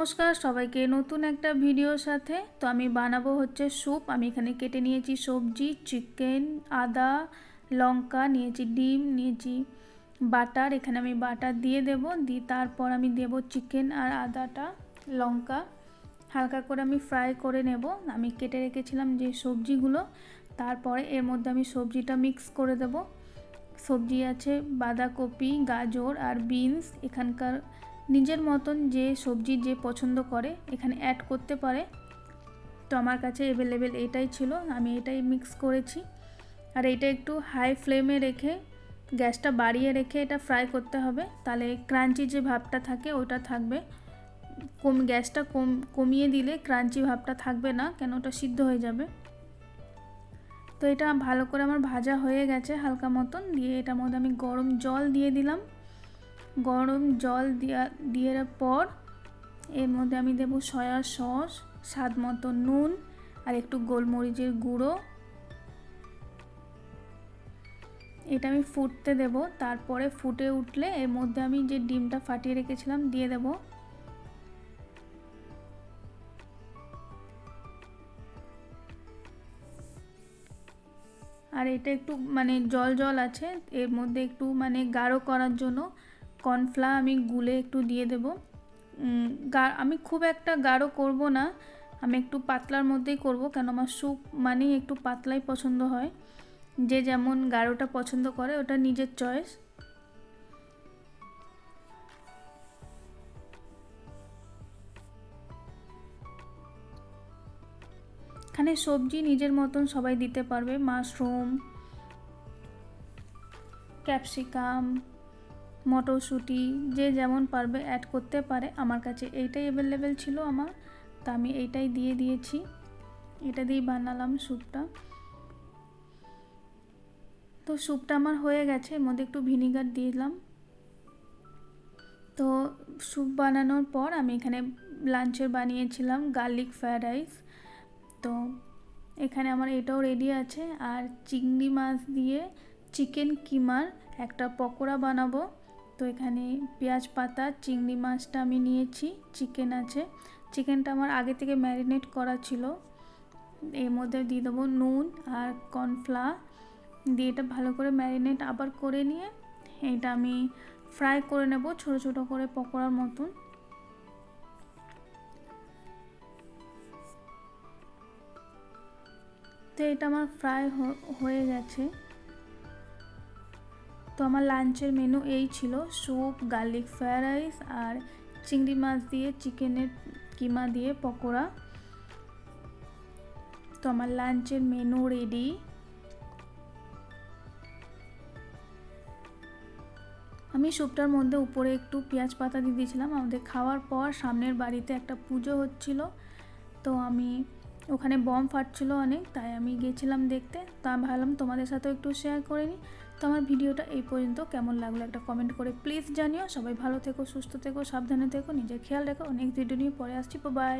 নমস্কার সবাইকে নতুন একটা ভিডিওর সাথে। তো আমি বানাবো হচ্ছে স্যুপ। আমি এখানে কেটে নিয়েছি সবজি, চিকেন, আদা, লঙ্কা নিয়েছি, ডিম নিয়েছি, বাটার। এখানে আমি বাটার দিয়ে তারপর আমি দেব চিকেন আর আদাটা, লঙ্কা হালকা করে আমি ফ্রাই করে নেব। আমি কেটে রেখেছিলাম যে সবজিগুলো, তারপরে এর মধ্যে আমি সবজিটা মিক্স করে দেব। সবজি আছে বাঁধাকপি, গাজর আর বিনস। এখানকার নিজের মতন যে সবজি যে পছন্দ করে এখানে অ্যাড করতে পারে। তো আমার কাছে অ্যাভেলেবেল এটাই ছিল, আমি এটাই মিক্স করেছি। আর এটা একটু হাই ফ্লেমে রেখে, গ্যাসটা বাড়িয়ে রেখে এটা ফ্রাই করতে হবে, তাহলে ক্রাঞ্চি যে ভাবটা থাকে ওটা থাকবে। গ্যাসটা কমিয়ে দিলে ক্রাঞ্চি ভাবটা থাকবে না, কেন ওটা সিদ্ধ হয়ে যাবে। তো এটা ভালো করে আমার ভাজা হয়ে গেছে হালকা মতন। দিয়ে এটার মধ্যে আমি গরম জল দিয়ে দিলাম। গরম জল দেওয়ার পর এর মধ্যে আমি দেব সয়া সস, স্বাদ মতো নুন আর একটু গোলমরিচের গুঁড়ো। এটা আমি ফুটতে দেব। তারপরে ফুটে উঠলে এর মধ্যে আমি যে ডিমটা ফাটিয়ে রেখেছিলাম দিয়ে দেব। আর এটা একটু জল জল আছে, এর মধ্যে একটু গাঢ় করার জন্য কর্নফ্লাওয়ার আমি গুলে একটু দিয়ে দেব। আমি খুব একটা গাঢ় করব না, আমি একটু পাতলার মধ্যেই করব, কেন আমার স্যুপ একটু পাতলাই পছন্দ হয়। যে যেমন গাঢ়টা পছন্দ করে ওটা নিজের চয়েস। এখানে সবজি নিজের মতন সবাই দিতে পারবে, মাশরুম, ক্যাপসিকাম, মটরশুঁটি, যে যেমন পারবে অ্যাড করতে পারে। আমার কাছে এইটাই অ্যাভেলেবেল ছিল তা আমি এইটাই দিয়ে দিয়েছি। এটা দিয়েই বানালাম স্যুপটা। তো স্যুপটা আমার হয়ে গেছে, এর মধ্যে একটু ভিনিগার দিলাম। তো স্যুপ বানানোর পর আমি এখানে লাঞ্চের বানিয়েছিলাম গার্লিক ফ্রায়েড রাইস। তো এখানে আমার এটাও রেডি আছে। আর চিংড়ি মাছ দিয়ে চিকেন কিমার একটা পকোড়া বানাবো। তো এখানে পেঁয়াজ পাতা, চিংড়ি মাছটা আমি নিয়েছি, চিকেন আছে। চিকেনটা আমার আগে থেকে ম্যারিনেট করা ছিল। এর মধ্যে দিয়ে দেবো নুন আর কর্নফ্লাওয়ার দিয়ে এটা ভালো করে ম্যারিনেট আবার করে নিয়ে এটা আমি ফ্রাই করে নেব ছোটো ছোটো করে পকোড়ার মতন। তো এটা আমার ফ্রাই হয়ে গেছে। তো আমার লাঞ্চের মেনু এই ছিল, স্যুপ, গার্লিক ফ্রায়েড রাইস আর চিংড়ি মাছ দিয়ে চিকেনের কিমা দিয়ে পকোড়া। তো আমার লাঞ্চের মেনু রেডি। আমি স্যুপটার মধ্যে উপরে একটু পেঁয়াজ পাতা দিয়ে দিয়েছিলাম। আমাদের খাওয়ার পর সামনের বাড়িতে একটা পুজো হচ্ছিল, তো আমি ওখানে বম ফাটছিল অনেক, তাই আমি গেছিলাম দেখতে। তো আমি ভাবলাম তোমাদের সাথেও একটু শেয়ার করে নিই। তো আমার ভিডিওটা এই পর্যন্ত, কেমন লাগলো একটা কমেন্ট করে প্লিজ জানিও। সবাই ভালো থেকো, সুস্থ থেকো, সাবধানে থেকো, নিজের খেয়াল রেখো। নেক্সট ভিডিও নিয়ে পরে আসছি। বাই।